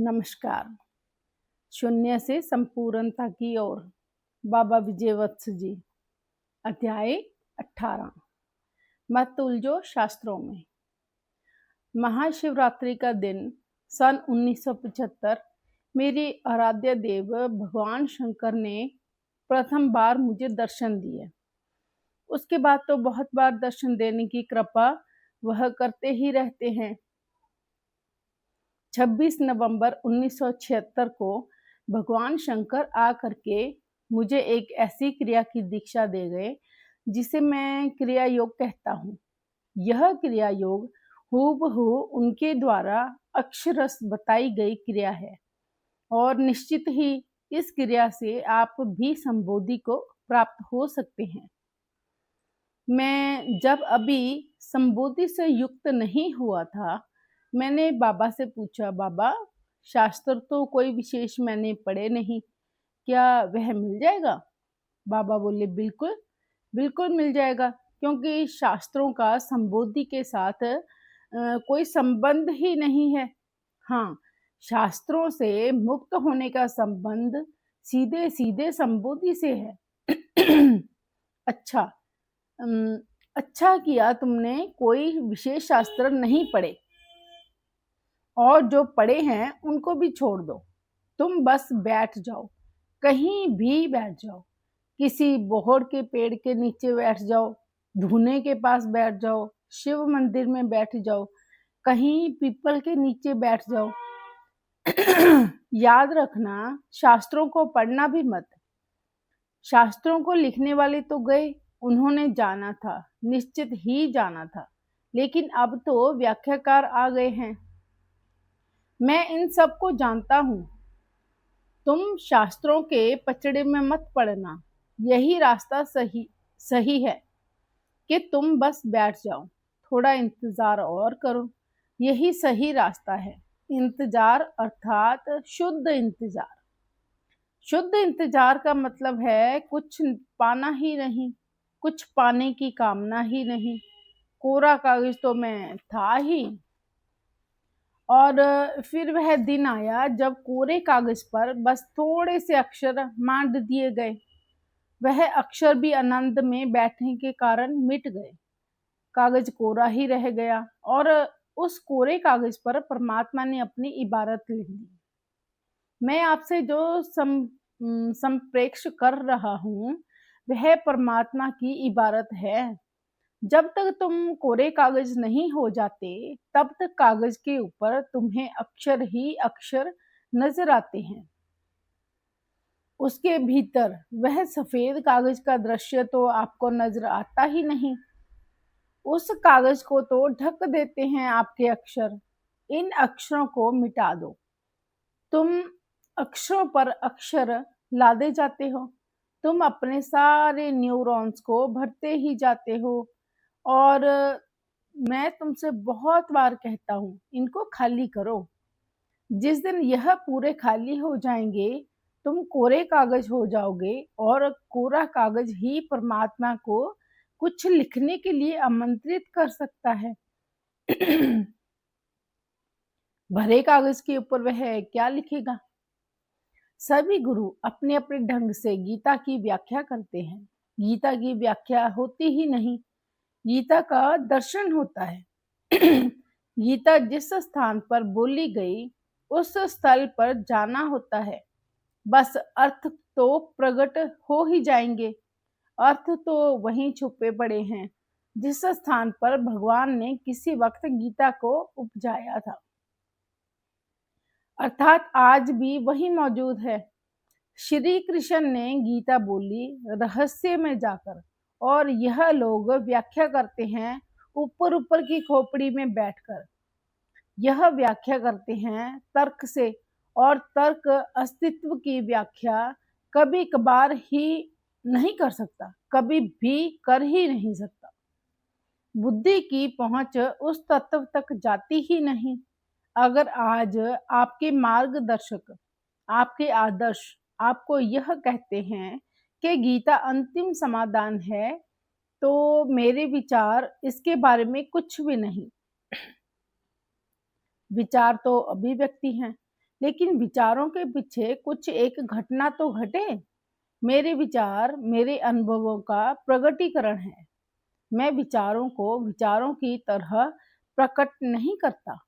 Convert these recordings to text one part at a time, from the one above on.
नमस्कार। शून्य से संपूर्णता की ओर बाबा विजयवत्स जी। अध्याय 18। मत उलझो शास्त्रों में। महाशिवरात्रि का दिन सन 1975 मेरे आराध्य देव भगवान शंकर ने प्रथम बार मुझे दर्शन दिए। उसके बाद तो बहुत बार दर्शन देने की कृपा वह करते ही रहते हैं। 26 नवंबर 1976 को भगवान शंकर आकर के मुझे एक ऐसी क्रिया की दीक्षा दे गए जिसे मैं क्रिया योग कहता हूँ। यह क्रिया योग हूबहू उनके द्वारा अक्षरश बताई गई क्रिया है और निश्चित ही इस क्रिया से आप भी संबोधि को प्राप्त हो सकते हैं। मैं जब अभी संबोधि से युक्त नहीं हुआ था, मैंने बाबा से पूछा, बाबा शास्त्र तो कोई विशेष मैंने पढ़े नहीं, क्या वह मिल जाएगा? बाबा बोले, बिल्कुल बिल्कुल मिल जाएगा, क्योंकि शास्त्रों का संबोधि के साथ कोई संबंध ही नहीं है। हाँ, शास्त्रों से मुक्त होने का संबंध सीधे सीधे संबोधि से है। अच्छा, अच्छा किया तुमने कोई विशेष शास्त्र नहीं पढ़े, और जो पढ़े हैं उनको भी छोड़ दो। तुम बस बैठ जाओ, कहीं भी बैठ जाओ। किसी बोहड़ के पेड़ के नीचे बैठ जाओ, धूने के पास बैठ जाओ, शिव मंदिर में बैठ जाओ, कहीं पीपल के नीचे बैठ जाओ। याद रखना, शास्त्रों को पढ़ना भी मत। शास्त्रों को लिखने वाले तो गए, उन्होंने जाना था, निश्चित ही जाना था, लेकिन अब तो व्याख्याकार आ गए हैं। मैं इन सब को जानता हूँ। तुम शास्त्रों के पचड़े में मत पड़ना। यही रास्ता सही है कि तुम बस बैठ जाओ, थोड़ा इंतजार और करो। यही सही रास्ता है। इंतजार अर्थात शुद्ध इंतजार। शुद्ध इंतजार का मतलब है कुछ पाना ही नहीं, कुछ पाने की कामना ही नहीं। कोरा कागज तो मैं था ही। और फिर वह दिन आया जब कोरे कागज पर बस थोड़े से अक्षर मांड दिए गए। वह अक्षर भी आनंद में बैठने के कारण मिट गए। कागज कोरा ही रह गया और उस कोरे कागज पर परमात्मा ने अपनी इबारत लिख दी। मैं आपसे जो संप्रेक्ष कर रहा हूँ वह परमात्मा की इबारत है। जब तक तुम कोरे कागज नहीं हो जाते तब तक कागज के ऊपर तुम्हें अक्षर ही अक्षर नजर आते हैं। उसके भीतर वह सफेद कागज का दृश्य तो आपको नजर आता ही नहीं। उस कागज को तो ढक देते हैं आपके अक्षर। इन अक्षरों को मिटा दो। तुम अक्षरों पर अक्षर लादे जाते हो। तुम अपने सारे न्यूरॉन्स को भरते ही जाते हो। और मैं तुमसे बहुत बार कहता हूँ, इनको खाली करो। जिस दिन यह पूरे खाली हो जाएंगे तुम कोरे कागज हो जाओगे और कोरा कागज ही परमात्मा को कुछ लिखने के लिए आमंत्रित कर सकता है। भरे कागज के ऊपर वह क्या लिखेगा? सभी गुरु अपने अपने ढंग से गीता की व्याख्या करते हैं। गीता की व्याख्या होती ही नहीं, गीता का दर्शन होता है। गीता जिस स्थान पर बोली गई उस स्थल पर जाना होता है। बस अर्थ तो प्रकट हो ही जाएंगे। अर्थ तो वहीं छुपे पड़े हैं जिस स्थान पर भगवान ने किसी वक्त गीता को उपजाया था। अर्थात आज भी वही मौजूद है। श्री कृष्ण ने गीता बोली रहस्य में जाकर, और यह लोग व्याख्या करते हैं ऊपर ऊपर की खोपड़ी में बैठकर। यह व्याख्या करते हैं तर्क से, और तर्क अस्तित्व की व्याख्या कभी कभार ही नहीं कर सकता, कभी भी कर ही नहीं सकता। बुद्धि की पहुंच उस तत्व तक जाती ही नहीं। अगर आज आपके मार्गदर्शक, आपके आदर्श आपको यह कहते हैं कि गीता अंतिम समाधान है, तो मेरे विचार इसके बारे में कुछ भी नहीं। विचार तो अभिव्यक्ति हैं। लेकिन विचारों के पीछे कुछ एक घटना तो घटे। मेरे विचार मेरे अनुभवों का प्रकटीकरण है। मैं विचारों को विचारों की तरह प्रकट नहीं करता।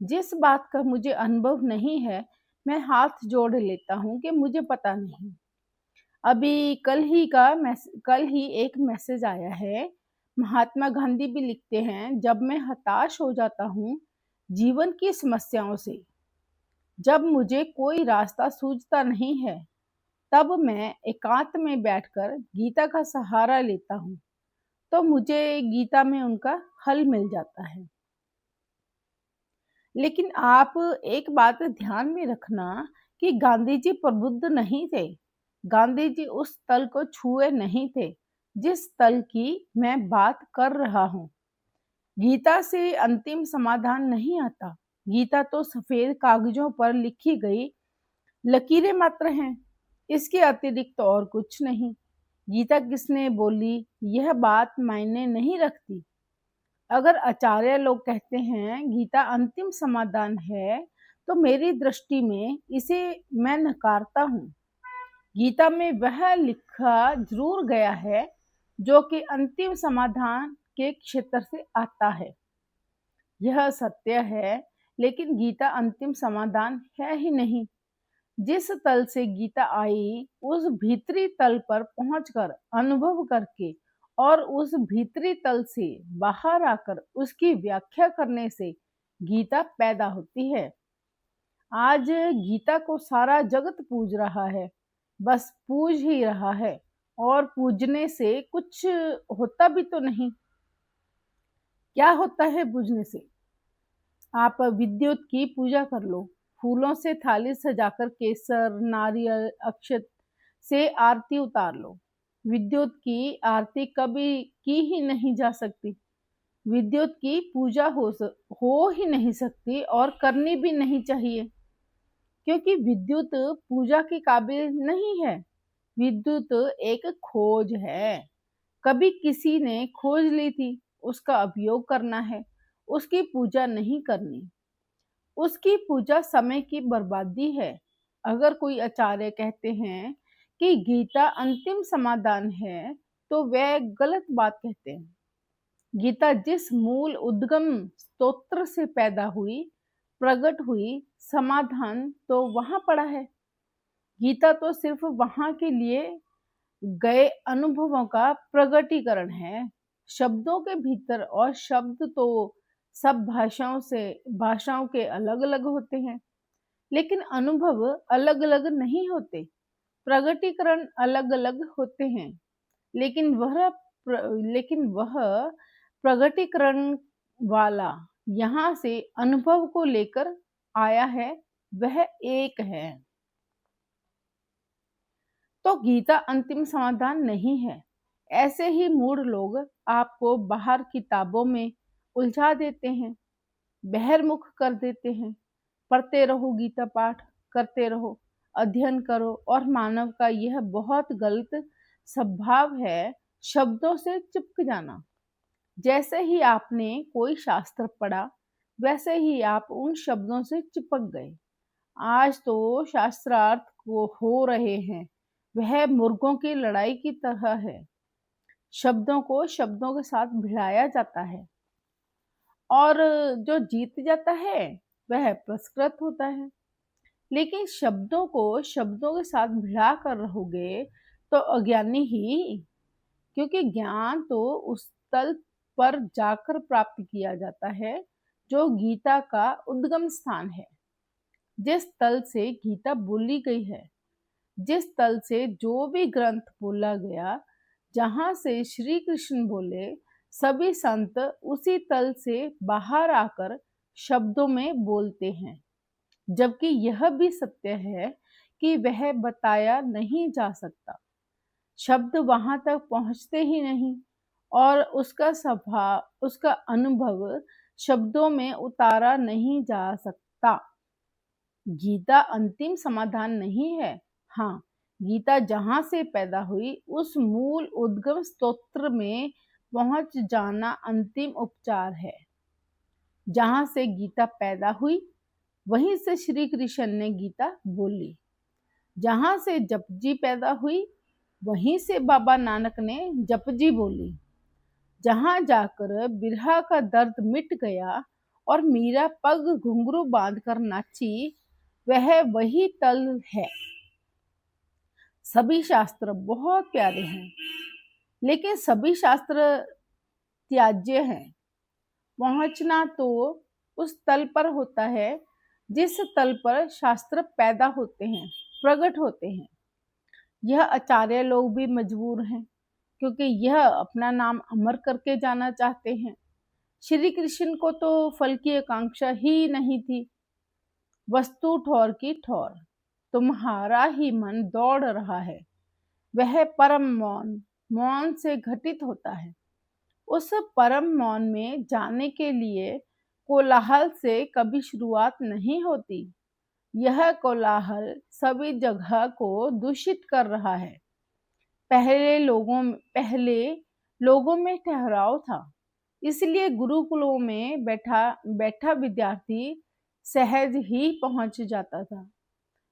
जिस बात का मुझे अनुभव नहीं है, मैं हाथ जोड़ लेता हूँ कि मुझे पता नहीं। अभी कल ही एक मैसेज आया है। महात्मा गांधी भी लिखते हैं, जब मैं हताश हो जाता हूँ जीवन की समस्याओं से, जब मुझे कोई रास्ता सूझता नहीं है, तब मैं एकांत में बैठकर गीता का सहारा लेता हूँ, तो मुझे गीता में उनका हल मिल जाता है। लेकिन आप एक बात ध्यान में रखना कि गांधी जी प्रबुद्ध नहीं थे। गांधी जी उस तल को छुए नहीं थे जिस तल की मैं बात कर रहा हूँ। गीता से अंतिम समाधान नहीं आता। गीता तो सफेद कागजों पर लिखी गई लकीरें मात्र हैं। इसके अतिरिक्त और कुछ नहीं। गीता किसने बोली यह बात मायने नहीं रखती। अगर आचार्य लोग कहते हैं गीता अंतिम समाधान है, तो मेरी दृष्टि में इसे मैं नकारता हूँ। गीता में वह लिखा जरूर गया है जो कि अंतिम समाधान के क्षेत्र से आता है। यह सत्य है, लेकिन गीता अंतिम समाधान है ही नहीं। जिस तल से गीता आई, उस भीतरी तल पर पहुंचकर अनुभव करके और उस भीतरी तल से बाहर आकर उसकी व्याख्या करने से गीता पैदा होती है। आज गीता को सारा जगत पूज रहा है, बस पूज ही रहा है, और पूजने से कुछ होता भी तो नहीं। क्या होता है पूजने से? आप विद्युत की पूजा कर लो, फूलों से थाली सजाकर केसर, नारियल, अक्षत से आरती उतार लो। विद्युत की आरती कभी की ही नहीं जा सकती। विद्युत की पूजा हो ही नहीं सकती और करनी भी नहीं चाहिए, क्योंकि विद्युत पूजा के काबिल नहीं है। विद्युत एक खोज है। कभी किसी ने खोज ली थी, उसका उपयोग करना है, उसकी पूजा नहीं करनी। उसकी पूजा समय की बर्बादी है। अगर कोई आचार्य कहते हैं कि गीता अंतिम समाधान है, तो वह गलत बात कहते हैं। गीता जिस मूल उद्गम स्तोत्र से पैदा हुई, प्रकट हुई, समाधान तो वहां पड़ा है। गीता तो सिर्फ वहां के लिए गए अनुभवों का प्रगटीकरण है। शब्दों के भीतर, और शब्द तो सब भाषाओं के अलग अलग होते हैं, लेकिन अनुभव अलग अलग नहीं होते। प्रगटीकरण अलग अलग होते हैं, लेकिन वह प्रगटीकरण वाला यहाँ से अनुभव को लेकर आया है, वह एक है। तो गीता अंतिम समाधान नहीं है। ऐसे ही मूढ़ लोग आपको बाहर किताबों में उलझा देते हैं, बहिर्मुख कर देते हैं। पढ़ते रहो, गीता पाठ करते रहो, अध्ययन करो, और मानव का यह बहुत गलत स्वभाव है शब्दों से चिपक जाना। जैसे ही आपने कोई शास्त्र पढ़ा, वैसे ही आप उन शब्दों से चिपक गए। आज तो शास्त्रार्थ को हो रहे हैं, वह मुर्गों की लड़ाई की तरह है। शब्दों को शब्दों के साथ भिड़ाया जाता है, और जो जीत जाता है वह पुरस्कृत होता है। लेकिन शब्दों को शब्दों के साथ भिड़ा कर रहोगे तो अज्ञानी ही, क्योंकि ज्ञान तो उस तल पर जाकर प्राप्त किया जाता है जो गीता का उद्गम स्थान है। जिस तल से गीता बोली गई है, जिस तल से जो भी ग्रंथ बोला गया, जहाँ से श्री कृष्ण बोले, सभी संत उसी तल से बाहर आकर शब्दों में बोलते हैं। जबकि यह भी सत्य है कि वह बताया नहीं जा सकता। शब्द वहां तक पहुंचते ही नहीं, और उसका स्वभाव, उसका अनुभव शब्दों में उतारा नहीं जा सकता। गीता अंतिम समाधान नहीं है। हाँ, गीता जहाँ से पैदा हुई, उस मूल उद्गम स्तोत्र में पहुंच जाना अंतिम उपचार है। जहाँ से गीता पैदा हुई, वहीं से श्री कृष्ण ने गीता बोली। जहां से जपजी पैदा हुई, वहीं से बाबा नानक ने जपजी बोली। जहां जाकर बिरहा का दर्द मिट गया और मीरा पग घुंघरू बांधकर नाची, वह वही तल है। सभी शास्त्र बहुत प्यारे हैं, लेकिन सभी शास्त्र त्याज्य हैं। पहुंचना तो उस तल पर होता है जिस तल पर शास्त्र पैदा होते हैं, प्रकट होते हैं। यह आचार्य लोग भी मजबूर हैं, क्योंकि यह अपना नाम अमर करके जाना चाहते हैं। श्री कृष्ण को तो फल की आकांक्षा ही नहीं थी। वस्तु ठौर की ठौर, तुम्हारा ही मन दौड़ रहा है। वह परम मौन, मौन से घटित होता है। उस परम मौन में जाने के लिए कोलाहल से कभी शुरुआत नहीं होती। यह कोलाहल सभी जगह को दूषित कर रहा है। पहले लोगों में ठहराव था, इसलिए गुरुकुलों में बैठा बैठा विद्यार्थी सहज ही पहुंच जाता था।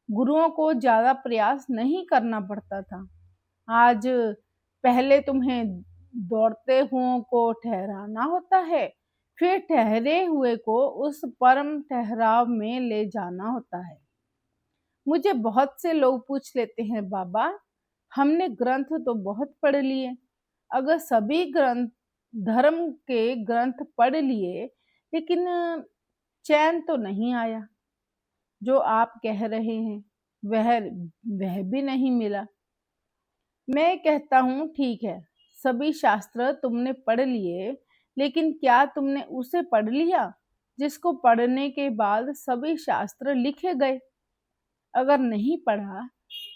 गुरुओं को ज्यादा प्रयास नहीं करना पड़ता था। आज पहले तुम्हें दौड़ते हुओं को ठहराना होता है, फिर ठहरे हुए को उस परम ठहराव में ले जाना होता है। मुझे बहुत से लोग पूछ लेते हैं, बाबा हमने ग्रंथ तो बहुत पढ़ लिए, अगर सभी ग्रंथ धर्म के ग्रंथ पढ़ लिए, लेकिन चैन तो नहीं आया। जो आप कह रहे हैं वह भी नहीं मिला। मैं कहता हूँ ठीक है, सभी शास्त्र तुमने पढ़ लिए, लेकिन क्या तुमने उसे पढ़ लिया जिसको पढ़ने के बाद सभी शास्त्र लिखे गए? अगर नहीं पढ़ा,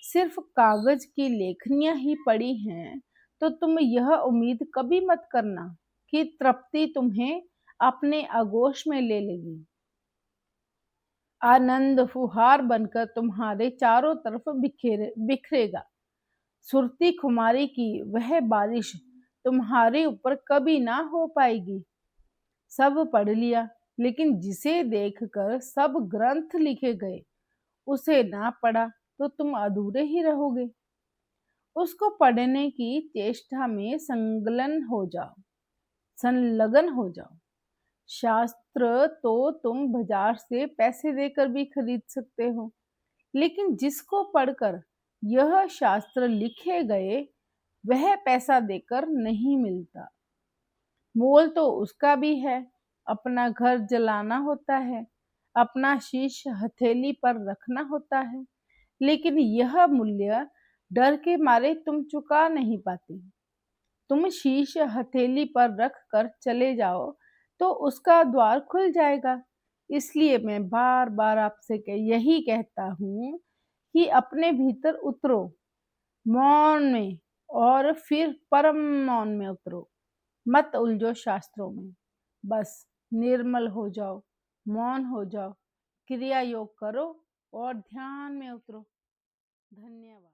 सिर्फ कागज की लेखनियां ही पढ़ी हैं, तो तुम यह उम्मीद कभी मत करना कि तृप्ति तुम्हें अपने आगोश में ले लेगी। आनंद फुहार बनकर तुम्हारे चारों तरफ बिखरेगा। सुरती खुमारी की वह बारिश तुम्हारे ऊपर कभी ना हो पाएगी। सब पढ़ लिया, लेकिन जिसे देखकर सब ग्रंथ लिखे गए, उसे ना पढ़ा तो तुम अधूरे ही रहोगे। उसको पढ़ने की चेष्टा में संलग्न हो जाओ। शास्त्र तो तुम बाजार से पैसे देकर भी खरीद सकते हो, लेकिन जिसको पढ़कर यह शास्त्र लिखे गए, वह पैसा देकर नहीं मिलता। मोल तो उसका भी है, अपना घर जलाना होता है, अपना शीश हथेली पर रखना होता है, लेकिन यह मूल्य डर के मारे तुम चुका नहीं पाते। तुम शीश हथेली पर रख कर चले जाओ तो उसका द्वार खुल जाएगा। इसलिए मैं बार बार आपसे यही कहता हूँ कि अपने भीतर उतरो, मौन में, और फिर परम मौन में उतरो। मत उलझो शास्त्रों में, बस निर्मल हो जाओ, मौन हो जाओ, क्रिया योग करो और ध्यान में उतरो। धन्यवाद।